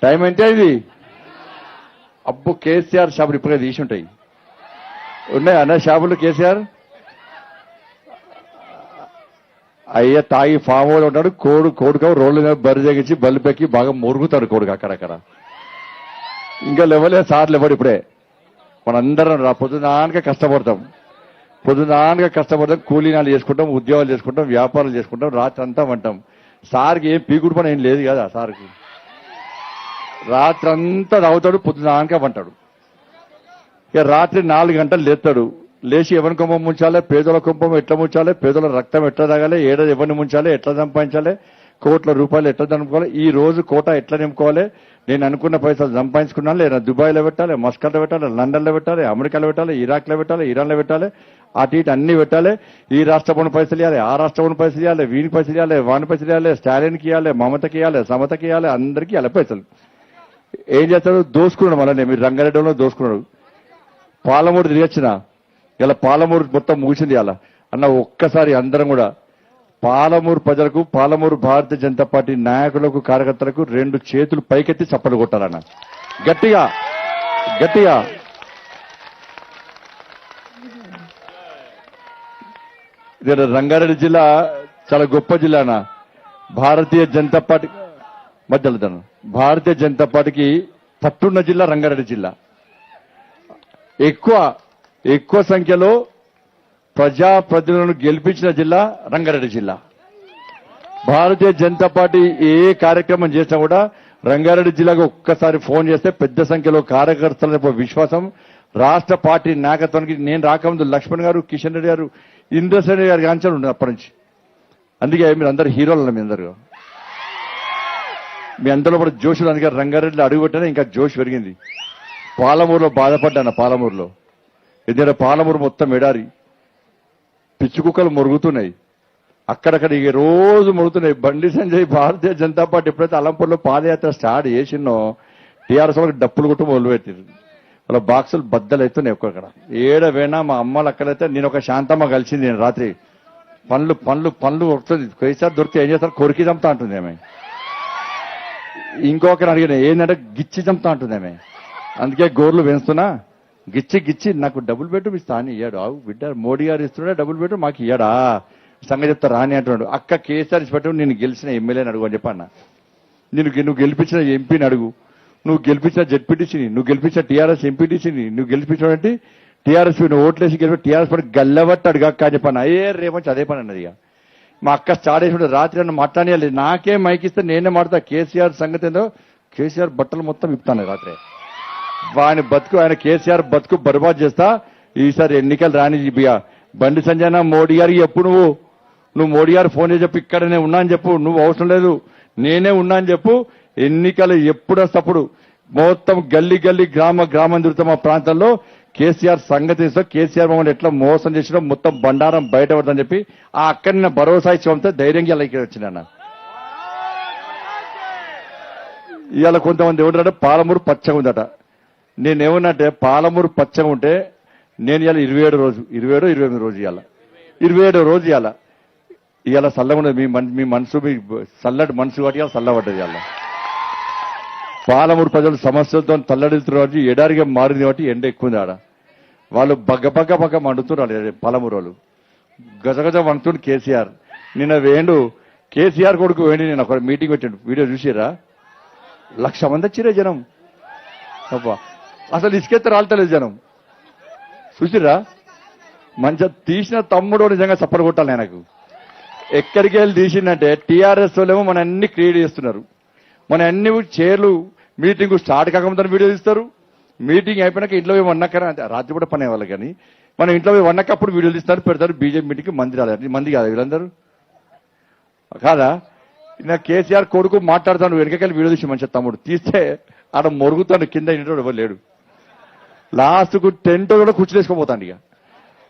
Time ఎంత ఇది? అబ్బు కేసీఆర్ షాపులు ఇప్పుడే తీసి ఉంటాయి. ఉన్నాయి అన్న షాపులు కేసీఆర్. అయ్యా తాగి ఫామ్ హౌస్ ఉంటాడు, కోడుక రోడ్ల మీద బరి తెగించి బల్లి పెక్కి బాగా మురుగుతాడు కొడుకు అక్కడక్కడ. ఇంకా లెవలే సార్ లేవాడు ఇప్పుడే. మనందరం పొద్దునానగా కష్టపడతాం, కూలీనాలు చేసుకుంటాం, ఉద్యోగాలు చేసుకుంటాం, వ్యాపారాలు చేసుకుంటాం, రాత్రి అంతా వంటాం. సార్కి ఏం పీకుడు పని ఏం లేదు కదా సార్కి. రాత్రి అంతా తాగుతాడు, పొద్దునానగా వంటాడు. ఇక రాత్రి 4 గంటలు లేస్తాడు. లేచి ఎవరి కుంభం ముంచాలి, పేదల కుంభం ఎట్లా ముంచాలి, పేదల రక్తం ఎట్లా తాగాలి, ఎవరిని ముంచాలి, ఎట్లా సంపాదించాలి, కోట్ల రూపాయలు ఎట్లా నింపుకోవాలి, ఈ రోజు కోట ఎట్లా నింపుకోవాలి, నేను అనుకున్న పైసలు సంపాదించుకున్నాను, లేదా దుబాయ్లో పెట్టాలి, మస్కట్లో పెట్టాలి, లండన్లో పెట్టాలి, అమెరికాలో పెట్టాలి, ఇరాక్లో పెట్టాలి, ఇరాన్లో పెట్టాలి, అటు ఇటు అన్ని పెట్టాలి. ఈ రాష్ట్రపుని పైసలు ఇవ్వాలి, ఆ రాష్ట్రపుని పైసలు ఇవ్వాలి, వీని పైసలు ఇవ్వాలి, వాని పైసలు ఇవ్వాలి, స్టాలిన్కి ఇవ్వాలి, మమతకి ఇవ్వాలి, సమతకి ఇవ్వాలి, అందరికీ ఇవ్వాలి పైసలు. ఏం చేస్తాడు? దోసుకున్నాడు. మళ్ళీ మీరు రంగారెడ్డిలో దోసుకున్నాడు. పాలమూరు తిరిగొచ్చిన ఇలా పాలమూరు మొత్తం ముగిసింది. అలా అన్న ఒక్కసారి అందరం కూడా పాలమూరు ప్రజలకు, పాలమూరు భారతీయ జనతా పార్టీ నాయకులకు, కార్యకర్తలకు 2 చేతులు పైకెత్తి చప్పలు కొట్టాలన్న గట్టిగా గట్టిగా. రంగారెడ్డి జిల్లా చాలా గొప్ప జిల్లా అన్న. భారతీయ జనతా పార్టీ మధ్యలో భారతీయ జనతా పార్టీకి పట్టున్న జిల్లా రంగారెడ్డి జిల్లా. ఎక్కువ సంఖ్యలో ప్రజాప్రతినిధులను గెలిపించిన జిల్లా రంగారెడ్డి జిల్లా. భారతీయ జనతా పార్టీ ఏ కార్యక్రమం చేసినా కూడా రంగారెడ్డి జిల్లాకు ఒక్కసారి ఫోన్ చేస్తే పెద్ద సంఖ్యలో కార్యకర్తల విశ్వాసం, రాష్ట్ర పార్టీ నాయకత్వానికి. నేను రాకముందు లక్ష్మణ్ గారు, కిషన్ రెడ్డి గారు, ఇంద్రసేన్ గారి కాంచాలు ఉండదు అప్పటి నుంచి. అందుకే మీరు అందరు హీరోలు. మీ అందరిలో కూడా జోషులు. అందుకే రంగారెడ్డిలో అడుగుపెట్టానే ఇంకా జోష్ పెరిగింది. పాలమూరులో బాధపడ్డాను. పాలమూరులో ఎందుకంటే పాలమూరు మొత్తం ఎడారి, పిచ్చి కుక్కలు మొరుగుతున్నాయి అక్కడక్కడ. ఇక రోజు మొరుగుతున్నాయి. బండి సంజయ్ భారతీయ జనతా పార్టీ ఎప్పుడైతే అలంపూర్లో పాదయాత్ర స్టార్ట్ చేసినో టీఆర్ఎస్ వాళ్ళకి డప్పులు కొట్టు మొదలుపెట్టింది. వాళ్ళ బాక్సులు బద్దలవుతున్నాయి ఒక్కొక్కడ. ఏడవేనా మా అమ్మలు అక్కడైతే నేను ఒక శాంతమ్మ కలిసింది. నేను రాత్రి పండ్లు వస్తుంది. కేసీఆర్ దొరికితే ఏం చేస్తారు? కొరికి చంపుతా అంటుంది ఆమె. ఇంకొకరు అడిగిన ఏంటంటే గిచ్చి చంపుతా అంటుంది ఆమె. అందుకే గోర్లు పెంచుతున్నా, గిచ్చి నాకు డబుల్ బెడ్రూమ్ ఇస్తా అని ఇయ్యాడు. ఆవు బిడ్డ, మోడీ గారు ఇస్తున్నాడా డబుల్ బెడ్రూమ్, మాకు ఇయ్యాడా సంగతి చెప్తా రాని అంటున్నాడు. అక్క కేసీఆర్ ఇచ్చిపెట్టు, నేను గెలిచిన ఎమ్మెల్యేని అడుగు అని చెప్పన్న. నువ్వు గెలిపించిన ఎంపీని అడుగు, నువ్వు గెలిపించిన జెడ్పీటీసీని, నువ్వు గెలిపించిన టీఆర్ఎస్ ఎంపీటీసీని, నువ్వు గెలిపించినటువంటి టీఆర్ఎస్ ఓట్లేసి గెలిపి టీఆర్ఎస్ పడి గల్లబట్టి అడుగు అక్క అని చెప్పాను. రేపొచ్చి అదే పని అన్నది. ఇక మా అక్క స్టార్ట్ చేసి రాత్రి నన్ను మాట్లాడాలి. నాకేం మైకిస్తే నేనే మాట్లాడతా. కేసీఆర్ సంగతి ఏందో, కేసీఆర్ బట్టలు మొత్తం ఇప్పుతాను రాత్రి. వాని బతుకు, ఆయన కేసీఆర్ బతుకు బర్బాద్ చేస్తా. ఈసారి ఎన్నికలు రాని బండి సంజయ్ మోడీ గారికి ఎప్పుడు నువ్వు మోడీ గారు ఫోన్ చేసి చెప్పు, ఇక్కడ నేను ఉన్నా అని చెప్పు. నువ్వు అవసరం లేదు, నేనే ఉన్నా అని చెప్పు. ఎన్నికలు ఎప్పుడు వస్తప్పుడు మొత్తం గల్లీ గ్రామం తిరుగుతాం. మా ప్రాంతంలో కేసీఆర్ సంగతి ఇస్తా. కేసీఆర్ మమ్మల్ని ఎట్లా మోసం చేసినా మొత్తం బండారం బయట పడదని చెప్పి ఆ అక్కడిని భరోసా ఇచ్చి ధైర్యంగా ఇలా ఇక్కడ వచ్చిన. ఇవాళ కొంతమంది ఏమంటారంటే పాలమూరు పచ్చగా ఉందట. నేనేమన్నంటే పాలమూరు పచ్చగా ఉంటే నేను ఇవాళ 27 రోజు ఇవాళ 27 రోజు ఇవాళ చల్లగా ఉండదు. మీ మనసు, మీ చల్లటి మనసు కాబట్టి ఇవాళ చల్లబడ్డది. ఇవాళ పాలమూరు ప్రజలు సమస్యలతో తల్లడిల్తున్నారు. ఎడారిగా మారింది కాబట్టి ఎండ ఎక్కువ ఉంది. ఆడ వాళ్ళు బగ్గ మండుతున్నారు. పాలమూరు వాళ్ళు గజగజ వండుతుంది. కేసీఆర్ నిన్న కేసీఆర్ కొడుకు వేండి. నేను ఒక మీటింగ్ వచ్చాడు, వీడియో చూసిరా? 1,00,000 మంది వచ్చిరే జనం. అసలు ఇసుకెత్త రాలతలేదు జనం. చూసిరా? మంచిగా తీసిన తమ్ముడు నిజంగా సప్పర్ కొట్టాలి. నాకు ఎక్కడికి వెళ్ళి తీసిందంటే టీఆర్ఎస్ వాళ్ళేమో మన అన్ని క్రియేట్ చేస్తున్నారు. మన అన్ని చైర్లు మీటింగ్ స్టార్ట్ కాకముందని వీడియో తీస్తారు. మీటింగ్ అయిపోయినాక ఇంట్లో పోయి వన్నక్కరా, రాత్రి కూడా పనే వాళ్ళు కానీ మనం ఇంట్లో పోయి వన్నకప్పుడు వీడియోలు తీస్తారు, పెడతారు. బీజేపీ మీటింగ్కి మంది కాదా వీళ్ళందరూ? కాదా? నా కేసీఆర్ కొడుకు మాట్లాడుతాను, వెనకకెళ్ళి వీడియో తీసి మంచిగా తమ్ముడు తీస్తే ఆడ మొరుగుతాడు. కింద ఇంట్లో ఎవరు లేడు. లాస్ట్కు టెంట్ కూడా కుర్చీలు వేసుకోపోతాడు. ఇక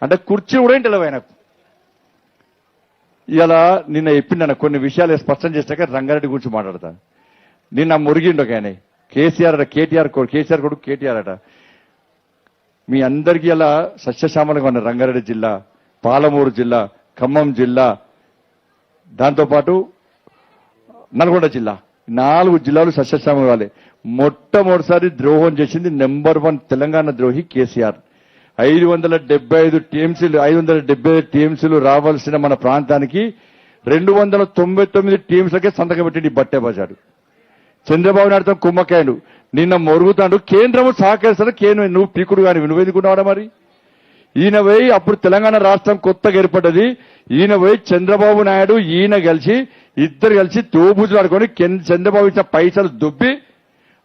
అంటే కుర్చీ కూడా ఇంటి ఆయనకు. ఇలా నిన్న చెప్పింది కొన్ని విషయాలు స్పష్టం చేసినాక రంగారెడ్డి గురించి మాట్లాడతాను. నిన్న మురిగిండు ఒక ఆయన కేసీఆర్ కేసీఆర్ కొడుకు కేటీఆర్ అట. మీ అందరికీ ఇలా సస్యశ్యామలంగా ఉన్న రంగారెడ్డి జిల్లా, పాలమూరు జిల్లా, ఖమ్మం జిల్లా, దాంతోపాటు నల్గొండ జిల్లా, 4 జిల్లాలు సస్యశ్యామలం కావాలి. మొట్టమొదటిసారి ద్రోహం చేసింది నెంబర్ 1 తెలంగాణ ద్రోహి కేసీఆర్. 575 టీఎంసీలు రావాల్సిన మన ప్రాంతానికి 299 టీఎంసీలకే సంతకం పెట్టి బట్టే బజాడు. చంద్రబాబు నాయుడుతో కుమ్మకాయలు నిన్న మొరుగుతాడు. కేంద్రము సహకరిస్తాడు. కేంద్రం నువ్వు పీకుడు కానీ నువ్వెందుకున్నావాడా మరి? ఈయన పోయి అప్పుడు తెలంగాణ రాష్ట్రం కొత్తగా ఏర్పడ్డది. ఈయన పోయి చంద్రబాబు నాయుడు ఈయన ఇద్దరు కలిసి తోబుజులు ఆడుకొని చంద్రబాబు ఇచ్చిన పైసలు దొబ్బి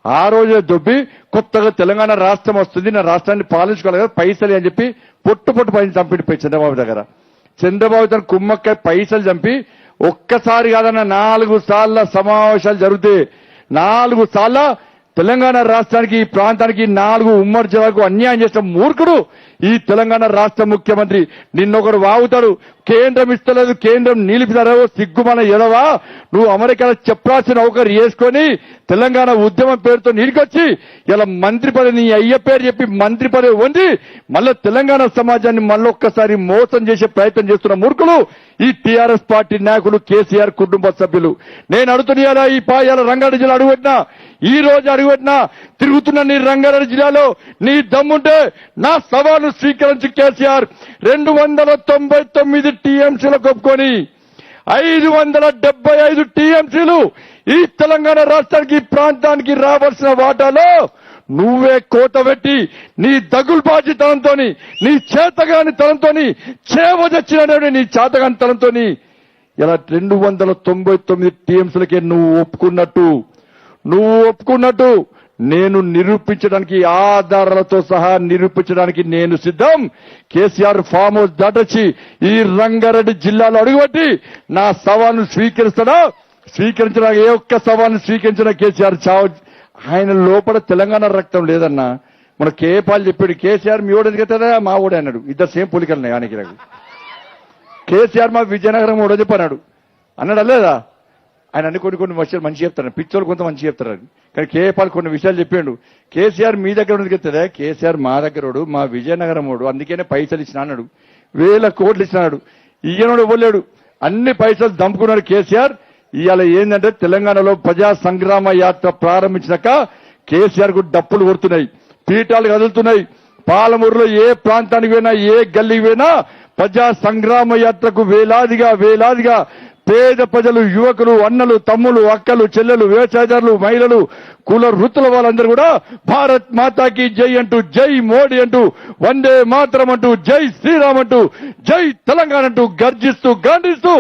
ఆ రోజే దొబ్బి కొత్తగా తెలంగాణ రాష్ట్రం వస్తుంది, నా రాష్ట్రాన్ని పాలించుకోవాలి కదా పైసలు అని చెప్పి పొట్టు పైన చంపిడిపోయి చంద్రబాబు దగ్గర. చంద్రబాబు తన కుమ్మక్క పైసలు చంపి ఒక్కసారి కాదన్న 4 సార్ల సమావేశాలు జరిగితే 4 సార్ల తెలంగాణ రాష్ట్రానికి ఈ ప్రాంతానికి 4 ఉమ్మడి జిల్లాకు అన్యాయం చేసిన మూర్ఖుడు ఈ తెలంగాణ రాష్ట్ర ముఖ్యమంత్రి. నిన్నొకడు వాగుతాడు, కేంద్రం ఇస్తలేదు, కేంద్రం నిలిపిదారో సిగ్గుమన ఎదవా, నువ్వు అమెరికాలో చెప్పాల్సిన ఒకరు వేసుకొని తెలంగాణ ఉద్యమం పేరుతో నీడికొచ్చి ఇలా మంత్రి పదవి నీ అయ్య పేరు చెప్పి మంత్రి పదవి వండి మళ్ళీ తెలంగాణ సమాజాన్ని మళ్ళొక్కసారి మోసం చేసే ప్రయత్నం చేస్తున్న మూర్ఖులు ఈ టీఆర్ఎస్ పార్టీ నాయకులు, కేసీఆర్ కుటుంబ సభ్యులు. నేను అడుగుతున్నా ఈ పాయాల రంగారెడ్డి జిల్లా అడుగుపెట్టినా, ఈ రోజు అడుగుపెట్టినా తిరుగుతున్న నీ రంగారెడ్డి జిల్లాలో నీ దమ్ముంటే నా సవాలు స్వీకరించి కేసీఆర్ 299 టీఎంసీలకు ఒప్పుకొని 575 టీఎంసీలు ఈ తెలంగాణ రాష్ట్రానికి ప్రాంతానికి రావాల్సిన వాటాలో నువ్వే కోట పెట్టి నీ దగులుబాజీ తనంతో నీ చేతగాని తనంతో చేవదచ్చిన నీ చేతగాని తనంతో ఇలా 299 టీఎంసీలకే నువ్వు ఒప్పుకున్నట్టు నేను నిరూపించడానికి ఆధారాలతో సహా నిరూపించడానికి నేను సిద్ధం. కేసీఆర్ ఫామ్ హౌస్ దాటొచ్చి ఈ రంగారెడ్డి జిల్లాలో అడుగుబట్టి నా సవాల్ను స్వీకరిస్తాడా? స్వీకరించడానికి ఏ ఒక్క సవాల్ను స్వీకరించిన కేసీఆర్ చావు. ఆయన లోపల తెలంగాణ రక్తం లేదన్నా. మన కేపాల్ చెప్పాడు, కేసీఆర్ మీ ఓడు ఎదుగుతుందా మా ఓడే అన్నాడు. ఇద్దరు సేమ్ పోలికలున్నాయి ఆయనకి నాకు. కేసీఆర్ మా విజయనగరం ఓడో చెప్పన్నాడు అన్నాడు లేదా? ఆయన అన్ని కొన్ని విషయాలు మంచి చెప్తారు, పిచ్చోళ్ళు కొంత మంచి చెప్తారు. కానీ కేపాల్ కొన్ని విషయాలు చెప్పాడు. కేసీఆర్ మీ దగ్గర ఎదుగుతుందా? కేసీఆర్ మా దగ్గరోడు, మా విజయనగరం ఓడు, అందుకనే పైసలు ఇచ్చిన అన్నాడు. 1000 కోట్లు ఇచ్చినాడు. ఈయనోడు ఇవ్వలేడు, అన్ని పైసలు దంపుకున్నాడు కేసీఆర్. ఇవాళ ఏంటంటే తెలంగాణలో ప్రజా సంగ్రామ యాత్ర ప్రారంభించాక కేసీఆర్ కు డప్పులు కొడుతున్నాయి, పీఠాలు కదులుతున్నాయి. పాలమూరులో ఏ ప్రాంతానికి పోయినా, ఏ గల్లీకి పోయినా ప్రజా సంగ్రామ యాత్రకు వేలాదిగా పేద ప్రజలు, యువకులు, అన్నలు, తమ్ములు, అక్కలు, చెల్లెలు, వ్యవసాయదారులు, మహిళలు, కుల వృత్తుల వాళ్ళందరూ కూడా భారత్ మాతాకి జై అంటూ, జై మోడీ అంటూ, వందే మాతరం అంటూ, జై శ్రీరామ్ అంటూ, జై తెలంగాణ అంటూ గర్జిస్తూ గాండిస్తూ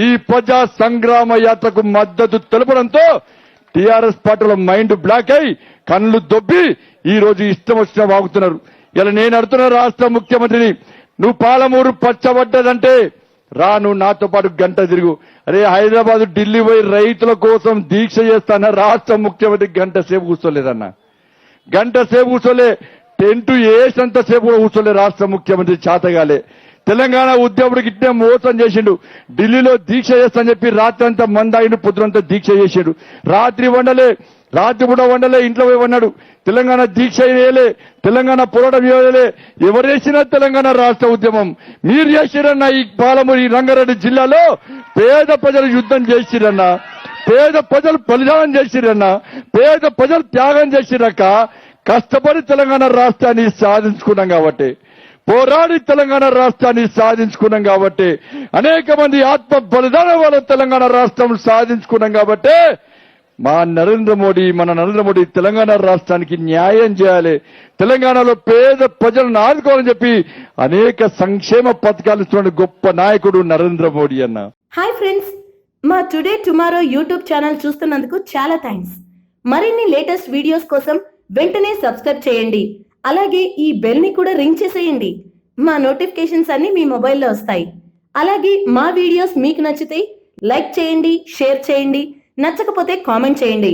ఈ ప్రజా సంగ్రామ యాత్రకు మద్దతు తెలపడంతో టీఆర్ఎస్ పార్టీలో మైండ్ బ్లాక్ అయి కళ్ళు దొబ్బి ఈ రోజు ఇష్టం వచ్చినా వాగుతున్నారు. ఇలా నేను అడుగుతున్న రాష్ట్ర ముఖ్యమంత్రిని, నువ్వు పాలమూరు పచ్చబడ్డదంటే నువ్వు నాతో పాటు గంట తిరుగు. అరే హైదరాబాద్, ఢిల్లీ పోయి రైతుల కోసం దీక్ష చేస్తాన రాష్ట్ర ముఖ్యమంత్రి గంట సేపు కూర్చోలేదన్నా. గంట సేపు కూర్చోలే, టెంట్ వేసినంత సేపు కూడా కూర్చోలే రాష్ట్ర ముఖ్యమంత్రి. చేతగాలే తెలంగాణ ఉద్యముడికి ఇట్టే మోసం చేసిండు. ఢిల్లీలో దీక్ష చేస్తానని చెప్పి రాత్రి అంతా మందాయిని పొద్దునంతా దీక్ష చేసాడు. రాత్రి కూడా వండలే, ఇంట్లో పోయి ఉన్నాడు. తెలంగాణ దీక్ష వేయలే, తెలంగాణ పోరాటం వేయలే. ఎవరు చేసినా తెలంగాణ రాష్ట్ర ఉద్యమం మీరు చేసిరన్నా. ఈ పాలమూరు, ఈ రంగారెడ్డి జిల్లాలో పేద ప్రజలు యుద్ధం చేసిరన్నా, పేద ప్రజలు బలిదానం చేసిరన్నా, పేద ప్రజలు త్యాగం చేసిరక్క. కష్టపడి తెలంగాణ రాష్ట్రాన్ని సాధించుకున్నాం కాబట్టి, పోరాడి తెలంగాణ రాష్ట్రాన్ని సాధించుకున్నాం కాబట్టి, అనేక మంది ఆత్మ బలిదానం వల్ల తెలంగాణ రాష్ట్రం సాధించుకున్నాం కాబట్టి మన నరేంద్ర మోడీ తెలంగాణ రాష్ట్రానికి న్యాయం చేయాలి, తెలంగాణలో పేద ప్రజలను ఆదుకోవాలని చెప్పి అనేక సంక్షేమ పథకాలు ఇస్తున్న గొప్ప నాయకుడు నరేంద్ర మోడీ అన్న. హాయ్ ఫ్రెండ్స్, మా టుడే టుమారో యూట్యూబ్ ఛానల్ చూస్తున్నందుకు చాలా థ్యాంక్స్. మరిన్ని లేటెస్ట్ వీడియోస్ కోసం వెంటనే సబ్స్క్రైబ్ చేయండి. అలాగే ఈ బెల్ ని కూడా రింగ్ చేసేయండి. మా నోటిఫికేషన్స్ అన్ని మీ మొబైల్లో వస్తాయి. అలాగే మా వీడియోస్ మీకు నచ్చితే లైక్ చేయండి, షేర్ చేయండి, నచ్చకపోతే కామెంట్ చేయండి.